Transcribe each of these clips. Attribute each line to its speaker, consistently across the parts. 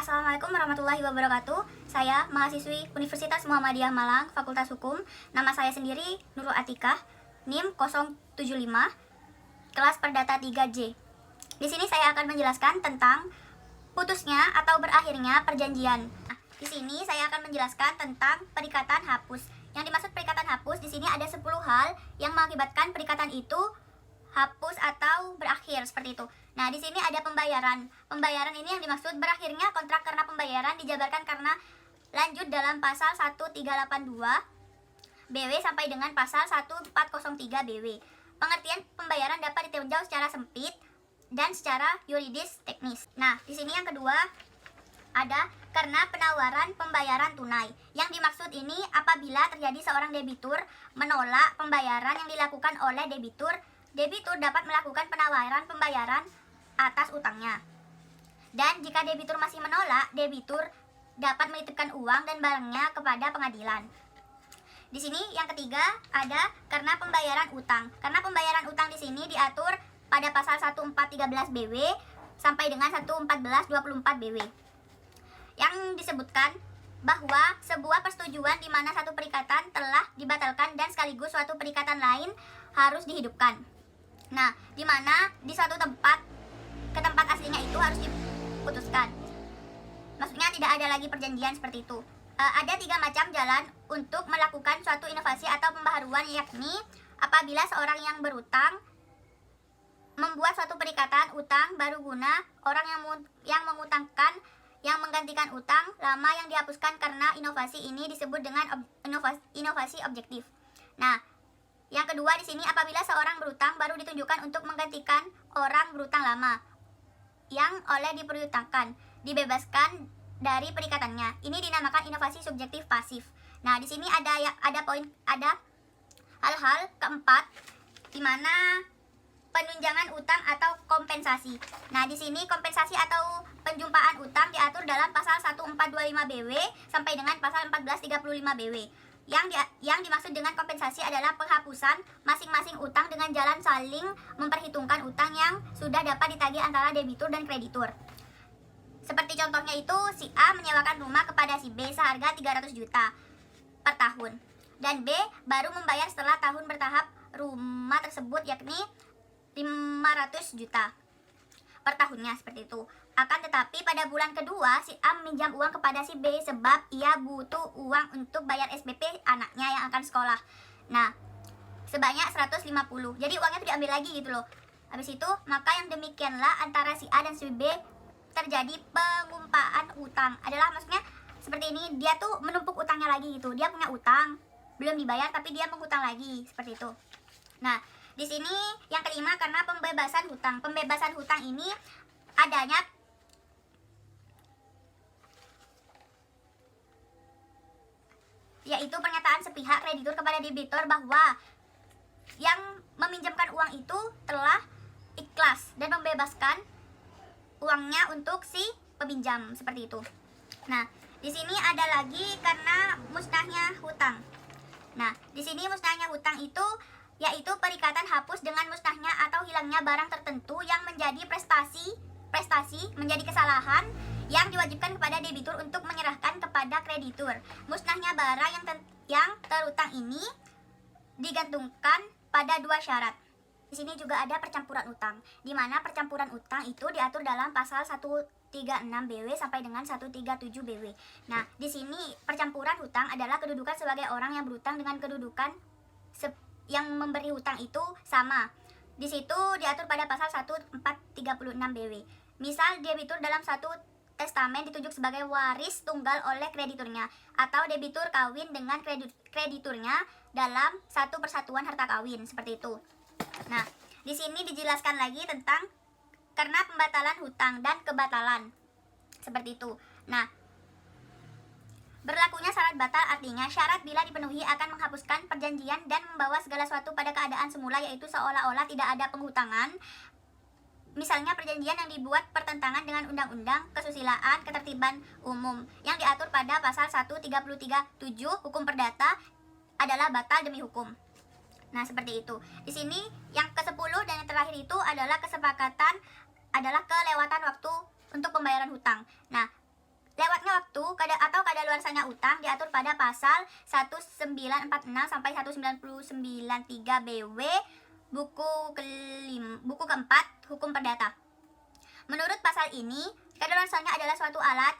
Speaker 1: Assalamualaikum warahmatullahi wabarakatuh. Saya mahasiswi Universitas Muhammadiyah Malang, Fakultas Hukum. Nama saya sendiri Nurul Atikah, NIM 075, kelas Perdata 3J. Di sini saya akan menjelaskan tentang putusnya atau berakhirnya perjanjian. Di sini saya akan menjelaskan tentang perikatan hapus. Yang dimaksud perikatan hapus di sini ada 10 hal yang mengakibatkan perikatan itu hapus atau berakhir seperti itu. Nah, di sini ada pembayaran. Pembayaran ini yang dimaksud berakhirnya kontrak karena pembayaran dijabarkan karena lanjut dalam pasal 1382 BW sampai dengan pasal 1403 BW. Pengertian pembayaran dapat ditinjau secara sempit dan secara yuridis teknis. Nah, di sini yang kedua ada karena penawaran pembayaran tunai. Yang dimaksud ini apabila terjadi seorang debitur menolak pembayaran yang dilakukan oleh debitur dapat melakukan penawaran pembayaran atas utangnya. Dan jika debitur masih menolak, debitur dapat menitipkan uang dan barangnya kepada pengadilan. Di sini yang ketiga ada karena pembayaran utang. Karena pembayaran utang di sini diatur pada pasal 1413 BW sampai dengan 1424 BW. Yang disebutkan bahwa sebuah persetujuan di mana satu perikatan telah dibatalkan dan sekaligus suatu perikatan lain harus dihidupkan. Nah, di mana di suatu tempat ke tempat aslinya itu harus diputuskan. Maksudnya tidak ada lagi perjanjian seperti itu. Ada 3 macam jalan untuk melakukan suatu inovasi atau pembaharuan, yakni apabila seorang yang berutang membuat suatu perikatan utang baru guna orang yang mengutangkan yang menggantikan utang lama yang dihapuskan karena inovasi ini disebut dengan inovasi objektif. Nah, yang kedua di sini apabila seorang berutang baru ditunjukkan untuk menggantikan orang berutang lama yang oleh diperutangkan dibebaskan dari perikatannya. Ini dinamakan inovasi subjektif pasif. Nah, di sini ada hal-hal keempat di mana penunjangan utang atau kompensasi. Nah, di sini kompensasi atau penjumpaan utang diatur dalam pasal 1425 BW sampai dengan pasal 1435 BW. Yang dimaksud dengan kompensasi adalah penghapusan masing-masing utang dengan jalan saling memperhitungkan utang yang sudah dapat ditagih antara debitur dan kreditur. Seperti contohnya itu, si A menyewakan rumah kepada si B seharga 300 juta per tahun. Dan B baru membayar setelah tahun bertahap rumah tersebut yakni 500 juta per tahunnya seperti itu. Akan tetapi pada bulan kedua si A meminjam uang kepada si B sebab ia butuh uang untuk bayar SPP anaknya yang akan sekolah. Nah, sebanyak 150. Jadi uangnya itu diambil lagi gitu loh. Habis itu maka yang demikianlah antara si A dan si B terjadi pengumpaan utang. Adalah maksudnya seperti ini, dia tuh menumpuk utangnya lagi gitu. Dia punya utang, belum dibayar tapi dia menghutang lagi seperti itu. Nah, di sini yang kelima karena pembebasan hutang. Pembebasan hutang ini adanya yaitu pernyataan sepihak kreditur kepada debitur bahwa yang meminjamkan uang itu telah ikhlas dan membebaskan uangnya untuk si peminjam seperti itu. Nah, di sini ada lagi karena musnahnya hutang. Nah, di sini musnahnya hutang itu yaitu perikatan hapus dengan musnahnya atau hilangnya barang tertentu yang menjadi prestasi menjadi kesalahan yang diwajibkan kepada debitur untuk menyerahkan kepada kreditur. Musnahnya barang yang terutang ini digantungkan pada 2 syarat. Di sini juga ada percampuran utang, di mana percampuran utang itu diatur dalam pasal 136 BW sampai dengan 137 BW. Nah, di sini percampuran hutang adalah kedudukan sebagai orang yang berutang dengan kedudukan yang memberi hutang itu sama. Di situ diatur pada pasal 1436 BW. Misal debitur dalam satu testamen ditunjuk sebagai waris tunggal oleh krediturnya, atau debitur kawin dengan krediturnya dalam satu persatuan harta kawin seperti itu. Nah, di sini dijelaskan lagi tentang karena pembatalan hutang dan kebatalan seperti itu. Nah, berlakunya syarat batal artinya syarat bila dipenuhi akan menghapuskan perjanjian dan membawa segala sesuatu pada keadaan semula, yaitu seolah-olah tidak ada penghutangan. Misalnya perjanjian yang dibuat pertentangan dengan undang-undang kesusilaan ketertiban umum yang diatur pada pasal 1337 hukum perdata adalah batal demi hukum. Nah, seperti itu. Di sini yang ke-10 dan yang terakhir itu adalah kesepakatan adalah kelewatan waktu untuk pembayaran hutang. Nah, Lewatnya waktu atau kadaluarsanya utang diatur pada pasal 1946 sampai 1993 BW buku keempat Hukum Perdata. Menurut pasal ini, kadaluarsanya adalah suatu alat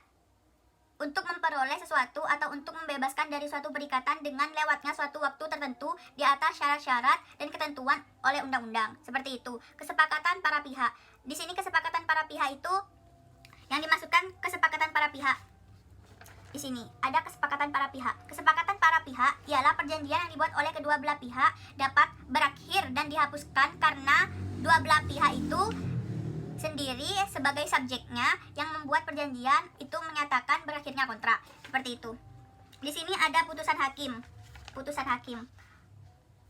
Speaker 1: untuk memperoleh sesuatu atau untuk membebaskan dari suatu perikatan dengan lewatnya suatu waktu tertentu di atas syarat-syarat dan ketentuan oleh undang-undang. Seperti itu. Kesepakatan para pihak. Di sini kesepakatan para pihak itu yang dimaksudkan kesepakatan para pihak. Di sini ada kesepakatan para pihak. Kesepakatan para pihak ialah perjanjian yang dibuat oleh kedua belah pihak dapat berakhir dan dihapuskan karena dua belah pihak itu sendiri sebagai subjeknya yang membuat perjanjian itu menyatakan berakhirnya kontrak. Seperti itu. Di sini ada putusan hakim. Putusan hakim.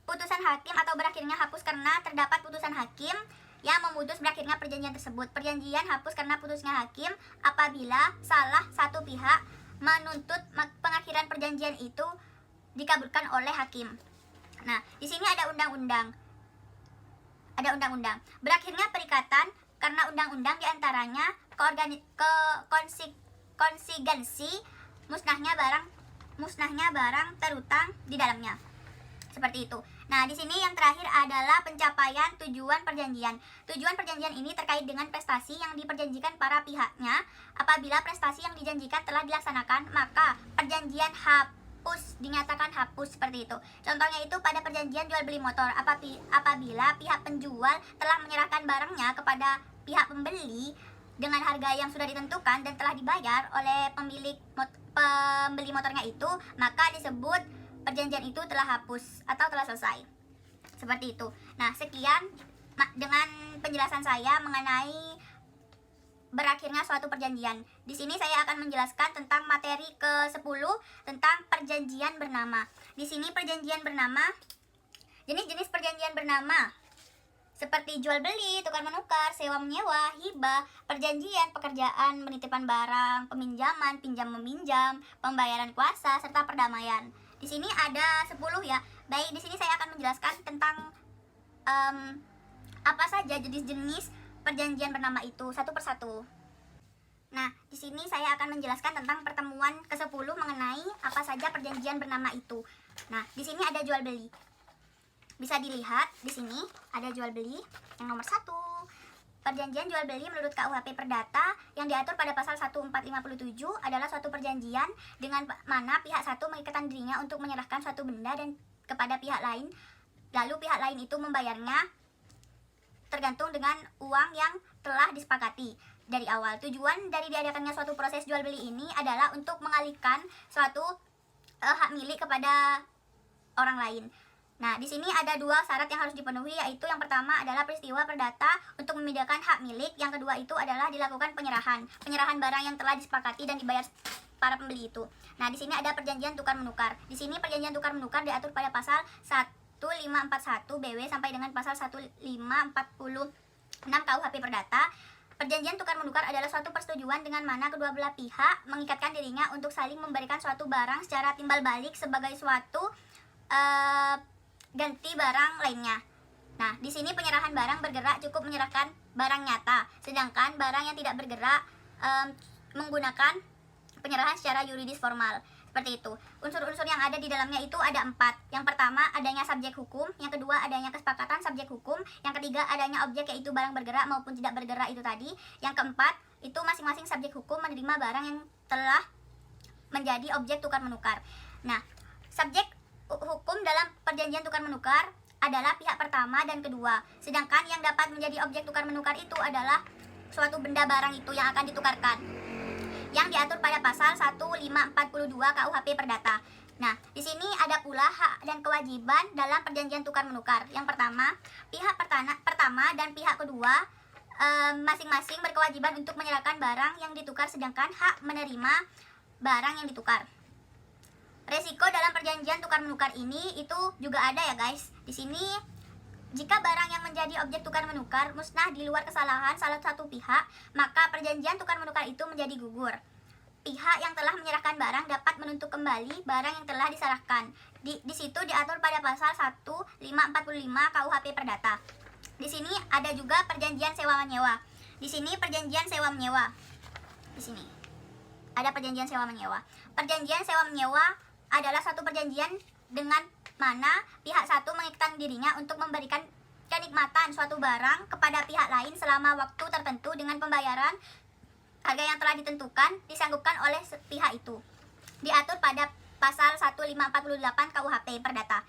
Speaker 1: Putusan hakim atau berakhirnya hapus karena terdapat putusan hakim yang memutus berakhirnya perjanjian tersebut. Perjanjian hapus karena putusnya hakim apabila salah satu pihak menuntut pengakhiran perjanjian itu dikabulkan oleh hakim. Nah, di sini ada undang-undang. Ada undang-undang. Berakhirnya perikatan karena undang-undang diantaranya konsigensi musnahnya barang terutang di dalamnya. Seperti itu. Nah, di sini yang terakhir adalah pencapaian tujuan perjanjian. Tujuan perjanjian ini terkait dengan prestasi yang diperjanjikan para pihaknya. Apabila prestasi yang dijanjikan telah dilaksanakan, maka perjanjian dinyatakan hapus. Seperti itu. Contohnya itu pada perjanjian jual beli motor. Apabila pihak penjual telah menyerahkan barangnya kepada pihak pembeli dengan harga yang sudah ditentukan dan telah dibayar oleh pembeli motornya itu, maka disebut perjanjian itu telah hapus atau telah selesai. Seperti itu. Nah, sekian dengan penjelasan saya mengenai berakhirnya suatu perjanjian. Di sini saya akan menjelaskan tentang materi ke-10 tentang perjanjian bernama. Di sini perjanjian bernama, jenis-jenis perjanjian bernama seperti jual beli, tukar menukar, sewa menyewa, hibah, perjanjian pekerjaan, penitipan barang, peminjaman, pinjam meminjam, pembayaran kuasa serta perdamaian. Di sini ada 10 ya. Baik, di sini saya akan menjelaskan tentang apa saja jenis-jenis perjanjian bernama itu satu persatu. Nah, di sini saya akan menjelaskan tentang pertemuan ke-10 mengenai apa saja perjanjian bernama itu. Nah, di sini ada jual beli. Bisa dilihat di sini ada jual beli yang nomor 1. Perjanjian jual beli menurut KUHP Perdata yang diatur pada pasal 1457 adalah suatu perjanjian dengan mana pihak satu mengikatkan dirinya untuk menyerahkan suatu benda dan kepada pihak lain, lalu pihak lain itu membayarnya tergantung dengan uang yang telah disepakati dari awal. Tujuan dari diadakannya suatu proses jual beli ini adalah untuk mengalihkan suatu hak milik kepada orang lain. Nah, di sini ada 2 syarat yang harus dipenuhi, yaitu yang pertama adalah peristiwa perdata untuk memindahkan hak milik, yang kedua itu adalah dilakukan penyerahan barang yang telah disepakati dan dibayar para pembeli itu. Nah, di sini ada perjanjian tukar menukar. Di sini perjanjian tukar menukar diatur pada pasal 1541 BW sampai dengan pasal 1546 KUHP Perdata. Perjanjian tukar menukar adalah suatu persetujuan dengan mana kedua belah pihak mengikatkan dirinya untuk saling memberikan suatu barang secara timbal balik sebagai suatu ganti barang lainnya. Nah, di sini penyerahan barang bergerak cukup menyerahkan barang nyata, sedangkan barang yang tidak bergerak menggunakan penyerahan secara yuridis formal. Seperti itu. Unsur-unsur yang ada di dalamnya itu ada 4. Yang pertama adanya subjek hukum, yang kedua adanya kesepakatan subjek hukum, yang ketiga adanya objek yaitu barang bergerak maupun tidak bergerak itu tadi, yang keempat itu masing-masing subjek hukum menerima barang yang telah menjadi objek tukar menukar. Nah, subjek hukum dalam perjanjian tukar menukar adalah pihak pertama dan kedua, sedangkan yang dapat menjadi objek tukar menukar itu adalah suatu benda barang itu yang akan ditukarkan, yang diatur pada pasal 1542 KUHP Perdata. Nah, di sini ada pula hak dan kewajiban dalam perjanjian tukar menukar. Yang pertama, pihak pertama dan pihak kedua masing-masing berkewajiban untuk menyerahkan barang yang ditukar, sedangkan hak menerima barang yang ditukar. Resiko dalam perjanjian tukar menukar ini itu juga ada ya guys. Di sini jika barang yang menjadi objek tukar menukar musnah di luar kesalahan salah satu pihak, maka perjanjian tukar menukar itu menjadi gugur. Pihak yang telah menyerahkan barang dapat menuntut kembali barang yang telah diserahkan. Di situ diatur pada pasal 1545 KUHP Perdata. Di sini ada juga perjanjian sewa menyewa. Di sini perjanjian sewa menyewa. Di sini. ada perjanjian sewa menyewa. Perjanjian sewa menyewa adalah suatu perjanjian dengan mana pihak satu mengikat dirinya untuk memberikan kenikmatan suatu barang kepada pihak lain selama waktu tertentu dengan pembayaran harga yang telah ditentukan disanggupkan oleh pihak itu. Diatur pada pasal 1548 KUHP Perdata.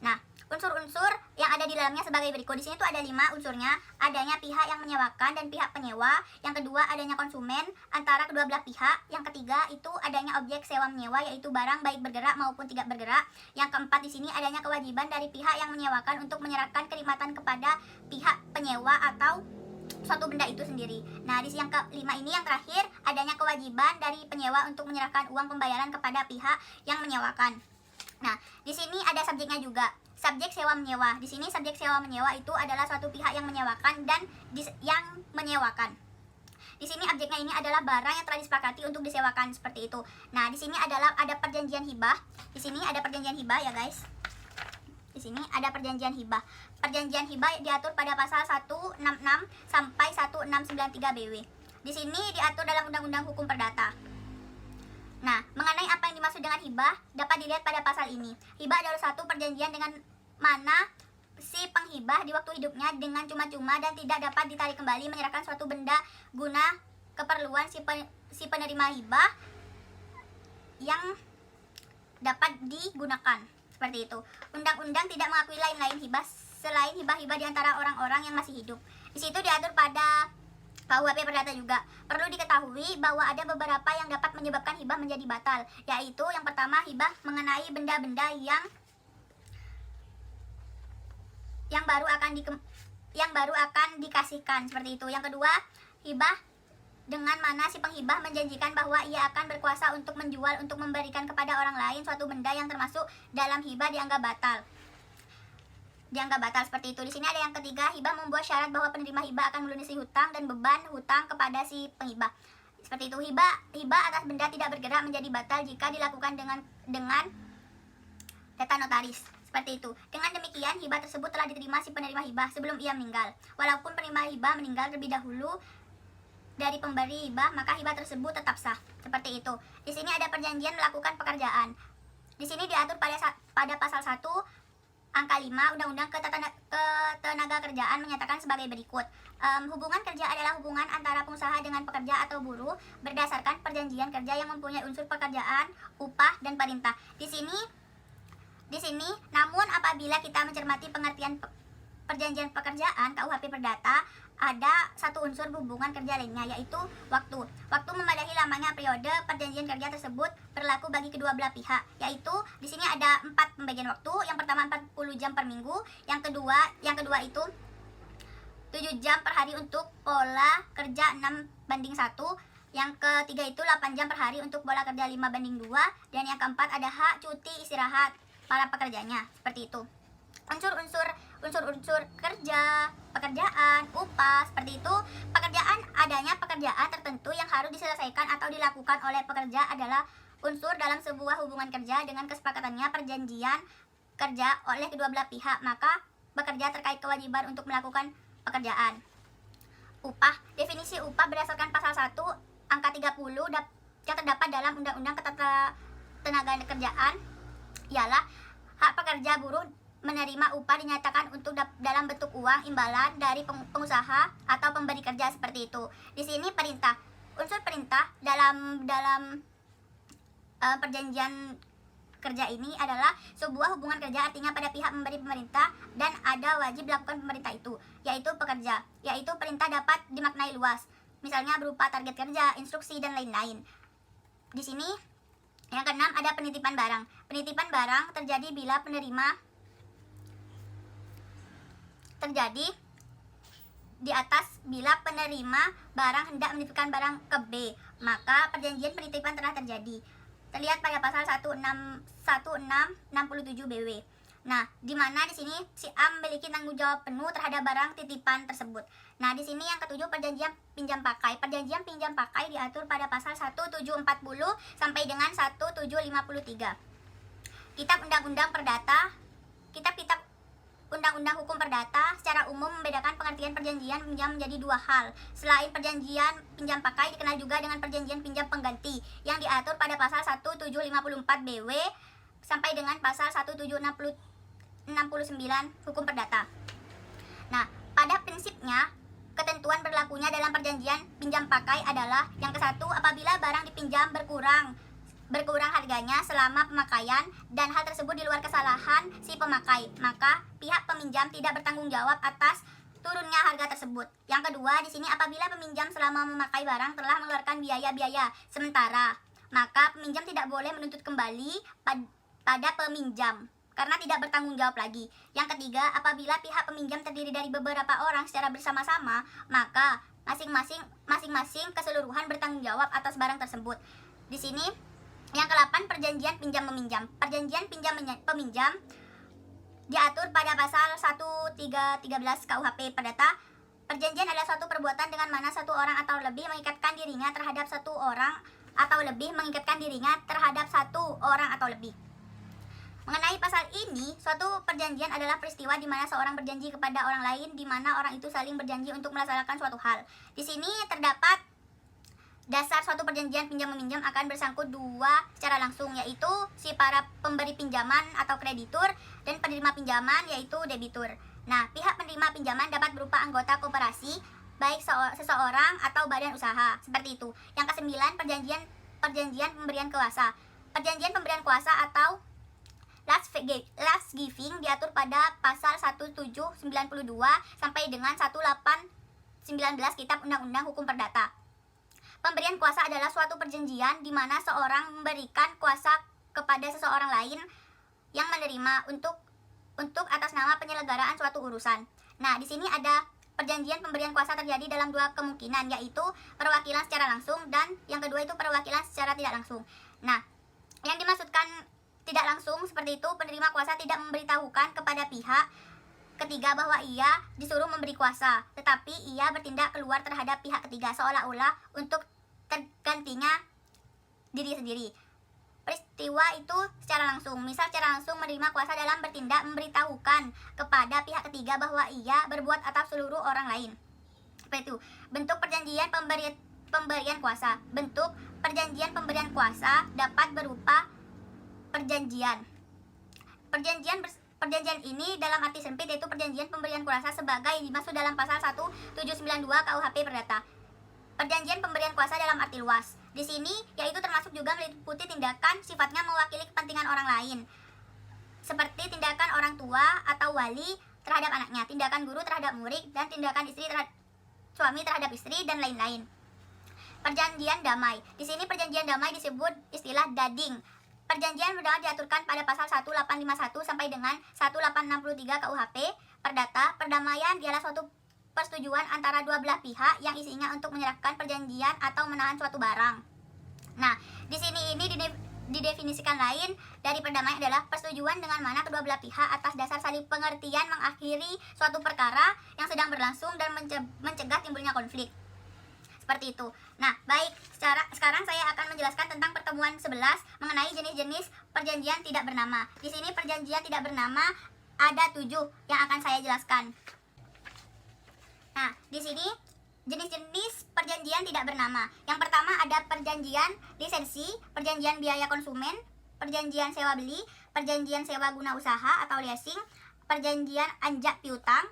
Speaker 1: Nah, unsur-unsur yang ada di dalamnya sebagai berikut. Di sini tuh ada 5 unsurnya. Adanya pihak yang menyewakan dan pihak penyewa. Yang kedua adanya konsumen antara kedua belah pihak. Yang ketiga itu adanya objek sewa menyewa, yaitu barang baik bergerak maupun tidak bergerak. Yang keempat di sini adanya kewajiban dari pihak yang menyewakan untuk menyerahkan kenikmatan kepada pihak penyewa atau suatu benda itu sendiri. Nah, di sini yang kelima ini yang terakhir adanya kewajiban dari penyewa untuk menyerahkan uang pembayaran kepada pihak yang menyewakan. Nah, di sini ada subjeknya juga. Subjek sewa menyewa. Di sini subjek sewa menyewa itu adalah suatu pihak yang menyewakan dan yang menyewakan. Di sini objeknya ini adalah barang yang telah disepakati untuk disewakan seperti itu. Nah, di sini ada perjanjian hibah. Di sini ada perjanjian hibah ya, guys. Di sini ada perjanjian hibah. Perjanjian hibah diatur pada pasal 166 sampai 1693 BW. Di sini diatur dalam Undang-Undang Hukum Perdata. Nah, mengenai apa yang dimaksud dengan hibah dapat dilihat pada pasal ini. Hibah adalah satu perjanjian dengan mana si penghibah di waktu hidupnya dengan cuma-cuma dan tidak dapat ditarik kembali menyerahkan suatu benda guna keperluan si penerima hibah yang dapat digunakan. Seperti itu. Undang-undang tidak mengakui lain-lain hibah selain hibah-hibah di antara orang-orang yang masih hidup. Di situ diatur pada KUHP Perdata juga. Perlu diketahui bahwa ada beberapa yang dapat menyebabkan hibah menjadi batal, yaitu yang pertama hibah mengenai benda-benda yang baru akan dikasihkan, seperti itu. Yang kedua, hibah dengan mana si penghibah menjanjikan bahwa ia akan berkuasa untuk menjual untuk memberikan kepada orang lain suatu benda yang termasuk dalam hibah dianggap batal. Seperti itu. Di sini ada yang ketiga, hibah membuat syarat bahwa penerima hibah akan melunasi hutang dan beban hutang kepada si penghibah. Seperti itu. Hibah atas benda tidak bergerak menjadi batal jika dilakukan dengan data notaris. Seperti itu. Dengan demikian, hibah tersebut telah diterima si penerima hibah sebelum ia meninggal. Walaupun penerima hibah meninggal terlebih dahulu dari pemberi hibah, maka hibah tersebut tetap sah. Seperti itu. Di sini ada perjanjian melakukan pekerjaan. Di sini diatur pada pasal 1 angka 5 Undang-Undang Ketenagakerjaan menyatakan sebagai berikut. Hubungan kerja adalah hubungan antara pengusaha dengan pekerja atau buruh berdasarkan perjanjian kerja yang mempunyai unsur pekerjaan, upah, dan perintah. Di sini, namun apabila kita mencermati pengertian perjanjian pekerjaan KUHP Perdata, ada satu unsur hubungan kerja lainnya, yaitu waktu. Waktu memadahi lamanya periode perjanjian kerja tersebut berlaku bagi kedua belah pihak, yaitu di sini ada 4 pembagian waktu. Yang pertama 40 jam per minggu, yang kedua itu 7 jam per hari untuk pola kerja 6:1, yang ketiga itu 8 jam per hari untuk pola kerja 5:2, dan yang keempat ada hak cuti istirahat para pekerjanya. Seperti itu. Unsur-unsur kerja, pekerjaan, upah, seperti itu. Adanya pekerjaan tertentu yang harus diselesaikan atau dilakukan oleh pekerja adalah unsur dalam sebuah hubungan kerja dengan kesepakatannya perjanjian kerja oleh kedua belah pihak, maka bekerja terkait kewajiban untuk melakukan pekerjaan. Upah. Definisi upah berdasarkan pasal 1 angka 30 yang terdapat dalam Undang-Undang Ketenagakerjaan ialah hak pekerja buruh menerima upah dinyatakan untuk dalam bentuk uang imbalan dari pengusaha atau pemberi kerja, seperti itu. Di sini perintah. Unsur perintah dalam perjanjian kerja ini adalah sebuah hubungan kerja, artinya pada pihak memberi pemerintah dan ada wajib dilakukan pemerintah itu, yaitu pekerja. Yaitu perintah dapat dimaknai luas, misalnya berupa target kerja, instruksi, dan lain-lain. Di sini yang keenam ada penitipan barang. Penitipan barang terjadi di atas bila penerima barang hendak menitipkan barang ke B, maka perjanjian penitipan telah terjadi. Terlihat pada pasal 1667 BW. Nah, di mana di sini si A memiliki tanggung jawab penuh terhadap barang titipan tersebut. Nah, di sini yang ketujuh perjanjian pinjam pakai. Perjanjian pinjam pakai diatur pada pasal 1740 sampai dengan 1753. Kitab Undang-Undang Perdata. Kitab-kitab Undang-Undang Hukum Perdata secara umum membedakan pengertian perjanjian pinjam menjadi dua hal. Selain perjanjian pinjam pakai, dikenal juga dengan perjanjian pinjam pengganti yang diatur pada pasal 1754 BW sampai dengan pasal 1769 Hukum Perdata. Nah, pada prinsipnya, ketentuan berlakunya dalam perjanjian pinjam pakai adalah yang ke-1, apabila barang dipinjam berkurang harganya selama pemakaian dan hal tersebut di luar kesalahan si pemakai, maka pihak peminjam tidak bertanggung jawab atas turunnya harga tersebut. Yang kedua, di sini apabila peminjam selama memakai barang telah mengeluarkan biaya-biaya sementara, maka peminjam tidak boleh menuntut kembali pada peminjam karena tidak bertanggung jawab lagi. Yang ketiga, apabila pihak peminjam terdiri dari beberapa orang secara bersama-sama, maka masing-masing keseluruhan bertanggung jawab atas barang tersebut. Di sini yang ke-8, perjanjian pinjam meminjam. Perjanjian pinjam peminjam diatur pada pasal 1313 KUHP Perdata. Perjanjian adalah suatu perbuatan dengan mana satu orang atau lebih mengikatkan dirinya terhadap satu orang atau lebih Mengenai pasal ini, suatu perjanjian adalah peristiwa di mana seorang berjanji kepada orang lain di mana orang itu saling berjanji untuk melaksanakan suatu hal. Di sini terdapat dasar suatu perjanjian pinjam meminjam akan bersangkut dua secara langsung, yaitu si para pemberi pinjaman atau kreditur dan penerima pinjaman yaitu debitur. Nah, pihak penerima pinjaman dapat berupa anggota koperasi, baik seseorang atau badan usaha, seperti itu. Yang ke-9, perjanjian pemberian kuasa. Perjanjian pemberian kuasa atau last giving diatur pada pasal 1792 sampai dengan 1819 Kitab Undang-Undang Hukum Perdata. Pemberian kuasa adalah suatu perjanjian di mana seorang memberikan kuasa kepada seseorang lain yang menerima untuk atas nama penyelenggaraan suatu urusan. Nah, di sini ada perjanjian pemberian kuasa terjadi dalam dua kemungkinan, yaitu perwakilan secara langsung dan yang kedua itu perwakilan secara tidak langsung. Nah, yang dimaksudkan tidak langsung seperti itu, penerima kuasa tidak memberitahukan kepada pihak ketiga bahwa ia disuruh memberi kuasa, tetapi ia bertindak keluar terhadap pihak ketiga seolah-olah untuk tergantinya diri sendiri. Peristiwa itu secara langsung. Misal secara langsung menerima kuasa dalam bertindak memberitahukan kepada pihak ketiga bahwa ia berbuat atas seluruh orang lain. Seperti itu. Bentuk perjanjian pemberian kuasa. Bentuk perjanjian pemberian kuasa dapat berupa perjanjian ini dalam arti sempit yaitu perjanjian pemberian kuasa sebagai dimaksud dalam pasal 1792 KUHP Perdata. Perjanjian pemberian kuasa dalam arti luas. Di sini yaitu termasuk juga meliputi tindakan sifatnya mewakili kepentingan orang lain. Seperti tindakan orang tua atau wali terhadap anaknya, tindakan guru terhadap murid, dan tindakan suami terhadap istri dan lain-lain. Perjanjian damai. Di sini perjanjian damai disebut istilah dading. Perjanjian damai diaturkan pada pasal 1851 sampai dengan 1863 KUHP Perdata. Perdamaian ialah suatu persetujuan antara dua belah pihak yang isinya untuk menyerahkan perjanjian atau menahan suatu barang. Nah, di sini ini didefinisikan lain dari perdamaian adalah persetujuan dengan mana kedua belah pihak atas dasar saling pengertian mengakhiri suatu perkara yang sedang berlangsung dan mencegah timbulnya konflik. Seperti itu. Nah, baik, sekarang saya akan menjelaskan tentang pertemuan 11 mengenai jenis-jenis perjanjian tidak bernama. Di sini perjanjian tidak bernama ada 7 yang akan saya jelaskan. Nah, di sini jenis-jenis perjanjian tidak bernama. Yang pertama ada perjanjian lisensi, perjanjian biaya konsumen, perjanjian sewa beli, perjanjian sewa guna usaha atau leasing, perjanjian anjak piutang,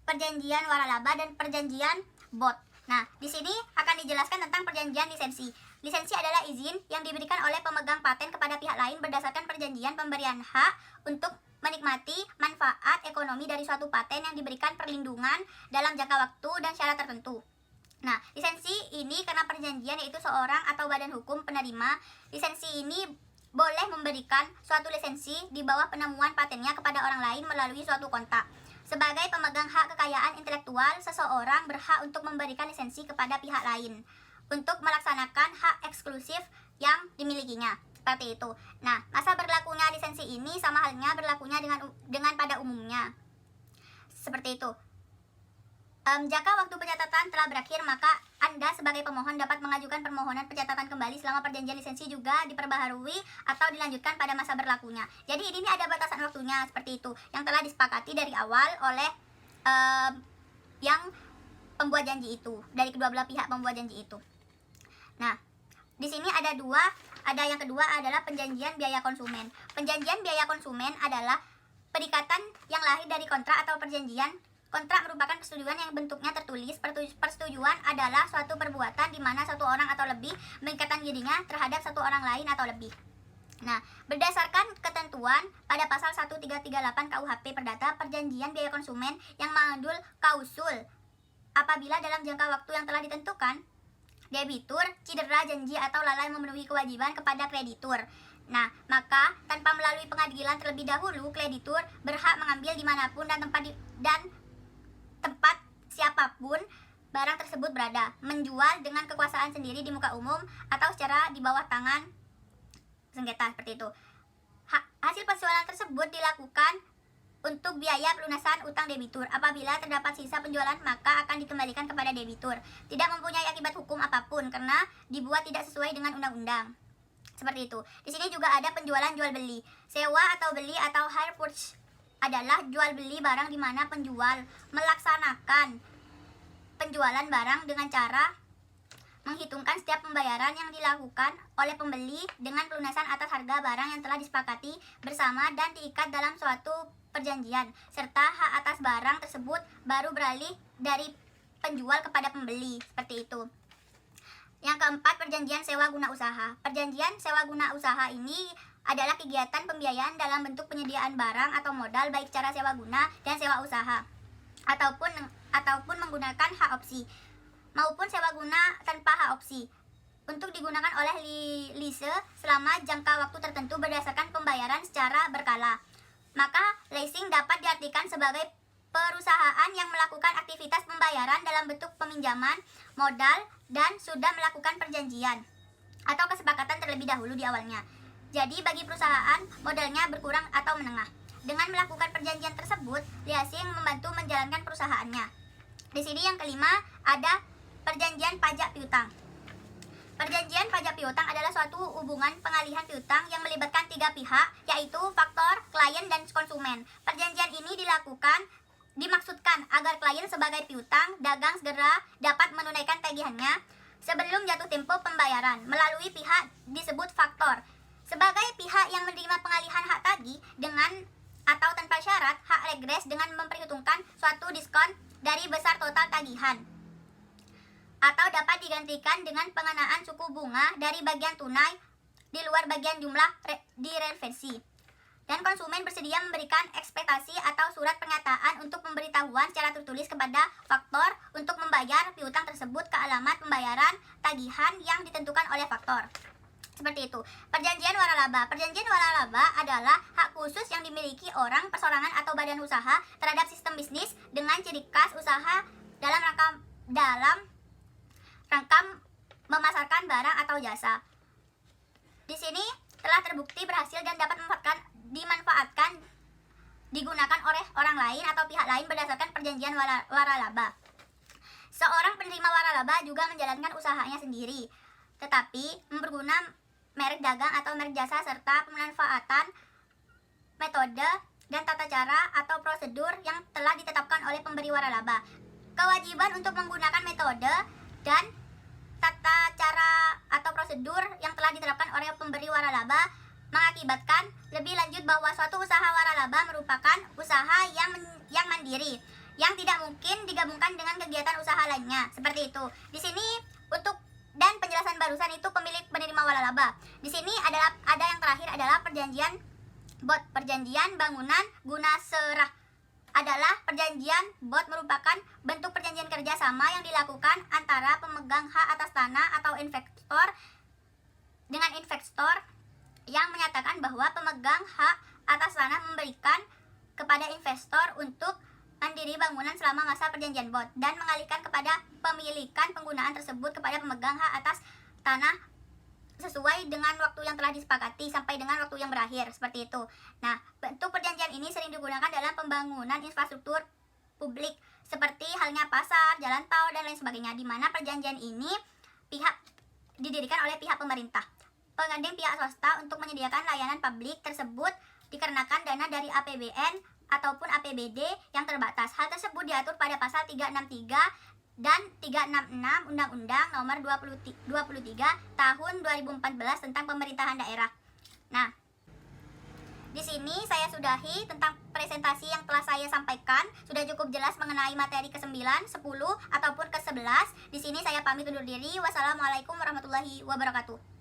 Speaker 1: perjanjian waralaba, dan perjanjian bot. Nah, di sini akan dijelaskan tentang perjanjian lisensi. Lisensi adalah izin yang diberikan oleh pemegang paten kepada pihak lain berdasarkan perjanjian pemberian hak untuk menikmati manfaat ekonomi dari suatu paten yang diberikan perlindungan dalam jangka waktu dan syarat tertentu. Nah, lisensi ini karena perjanjian yaitu seorang atau badan hukum penerima. Lisensi ini boleh memberikan suatu lisensi di bawah penemuan patennya kepada orang lain melalui suatu kontak. Sebagai pemegang hak kekayaan intelektual, seseorang berhak untuk memberikan lisensi kepada pihak lain untuk melaksanakan hak eksklusif yang dimilikinya. Seperti itu. Nah, masa berlakunya lisensi ini sama halnya berlakunya dengan pada umumnya. Seperti itu. Jika waktu pencatatan telah berakhir, maka Anda sebagai pemohon dapat mengajukan permohonan pencatatan kembali selama perjanjian lisensi juga diperbaharui atau dilanjutkan pada masa berlakunya. Jadi ini ada batasan waktunya seperti itu yang telah disepakati dari awal oleh yang pembuat janji itu, dari kedua belah pihak pembuat janji itu. Nah, di sini ada yang kedua adalah perjanjian biaya konsumen. Perjanjian biaya konsumen adalah perikatan yang lahir dari kontrak atau perjanjian. Kontrak merupakan persetujuan yang bentuknya tertulis. Persetujuan adalah suatu perbuatan di mana satu orang atau lebih mengikatkan dirinya terhadap satu orang lain atau lebih. Nah, berdasarkan ketentuan pada pasal 1338 KUHP Perdata, perjanjian biaya konsumen yang mengandung klausul apabila dalam jangka waktu yang telah ditentukan, debitur cedera janji atau lalai memenuhi kewajiban kepada kreditur. Nah, maka tanpa melalui pengadilan terlebih dahulu, kreditur berhak mengambil dimanapun dan tempat siapapun barang tersebut berada, menjual dengan kekuasaan sendiri di muka umum atau secara di bawah tangan sengketa seperti itu. Hasil penjualan tersebut dilakukan untuk biaya pelunasan utang debitur. Apabila terdapat sisa penjualan, maka akan dikembalikan kepada debitur. Tidak mempunyai akibat hukum apapun karena dibuat tidak sesuai dengan undang-undang. Seperti itu. Di sini juga ada penjualan jual beli. Sewa atau beli atau hire purchase adalah jual beli barang di mana penjual melaksanakan penjualan barang dengan cara menghitungkan setiap pembayaran yang dilakukan oleh pembeli dengan pelunasan atas harga barang yang telah disepakati bersama dan diikat dalam suatu perjanjian, serta hak atas barang tersebut baru beralih dari penjual kepada pembeli, seperti itu. Yang keempat, perjanjian sewa guna usaha. Perjanjian sewa guna usaha ini adalah kegiatan pembiayaan dalam bentuk penyediaan barang atau modal baik secara sewa guna dan sewa usaha ataupun menggunakan hak opsi maupun sewa guna tanpa hak opsi untuk digunakan oleh lease selama jangka waktu tertentu berdasarkan pembayaran secara berkala. Maka leasing dapat diartikan sebagai perusahaan yang melakukan aktivitas pembayaran dalam bentuk peminjaman modal dan sudah melakukan perjanjian atau kesepakatan terlebih dahulu di awalnya. Jadi bagi perusahaan modalnya berkurang atau menengah. Dengan melakukan perjanjian tersebut, leasing membantu menjalankan perusahaannya. Di sini yang kelima ada perjanjian pajak piutang. Perjanjian pajak piutang adalah suatu hubungan pengalihan piutang yang melibatkan tiga pihak, yaitu faktor, klien, dan konsumen. Perjanjian ini dimaksudkan agar klien sebagai piutang dagang segera dapat menunaikan tagihannya sebelum jatuh tempo pembayaran melalui pihak disebut faktor. Sebagai pihak yang menerima pengalihan hak tagih dengan atau tanpa syarat hak regres dengan memperhitungkan suatu diskon dari besar total tagihan, atau dapat digantikan dengan pengenaan suku bunga dari bagian tunai di luar bagian jumlah direferensi. Dan konsumen bersedia memberikan ekspektasi atau surat pernyataan untuk pemberitahuan secara tertulis kepada faktor untuk membayar piutang tersebut ke alamat pembayaran tagihan yang ditentukan oleh faktor. Seperti itu. Perjanjian waralaba. Perjanjian waralaba adalah hak khusus yang dimiliki orang, perseorangan atau badan usaha terhadap sistem bisnis dengan ciri khas usaha dalam rangka memasarkan barang atau jasa. Di sini telah terbukti berhasil dan dapat dimanfaatkan digunakan oleh orang lain atau pihak lain berdasarkan perjanjian waralaba. Seorang penerima waralaba juga menjalankan usahanya sendiri, tetapi memperguna merek dagang atau merek jasa serta pemanfaatan metode dan tata cara atau prosedur yang telah ditetapkan oleh pemberi waralaba. Kewajiban untuk menggunakan metode dan tata cara atau prosedur yang telah diterapkan oleh pemberi waralaba mengakibatkan lebih lanjut bahwa suatu usaha waralaba merupakan usaha yang mandiri yang tidak mungkin digabungkan dengan kegiatan usaha lainnya. Seperti itu. Di sini dan penjelasan barusan itu pemilik penerima waralaba. Di sini ada yang terakhir adalah perjanjian BOT. Perjanjian bangunan guna serah adalah perjanjian BOT merupakan bentuk perjanjian kerjasama yang dilakukan antara pemegang hak atas tanah atau investor dengan investor yang menyatakan bahwa pemegang hak atas tanah memberikan kepada investor untuk mandiri bangunan selama masa perjanjian BOT dan mengalihkan kepada pemilikan penggunaan tersebut kepada pemegang hak atas tanah sesuai dengan waktu yang telah disepakati sampai dengan waktu yang berakhir, seperti itu. Nah, bentuk perjanjian ini sering digunakan dalam pembangunan infrastruktur publik seperti halnya pasar, jalan tol, dan lain sebagainya, di mana perjanjian ini didirikan oleh pihak pemerintah. Penggandeng pihak swasta untuk menyediakan layanan publik tersebut dikarenakan dana dari APBN ataupun APBD yang terbatas. Hal tersebut diatur pada pasal 363 dan 366 Undang-Undang Nomor 23 Tahun 2014 tentang Pemerintahan Daerah. Nah, di sini saya sudahi tentang presentasi yang telah saya sampaikan. Sudah cukup jelas mengenai materi ke-9, 10, ataupun ke-11. Di sini saya pamit undur diri. Wassalamualaikum warahmatullahi wabarakatuh.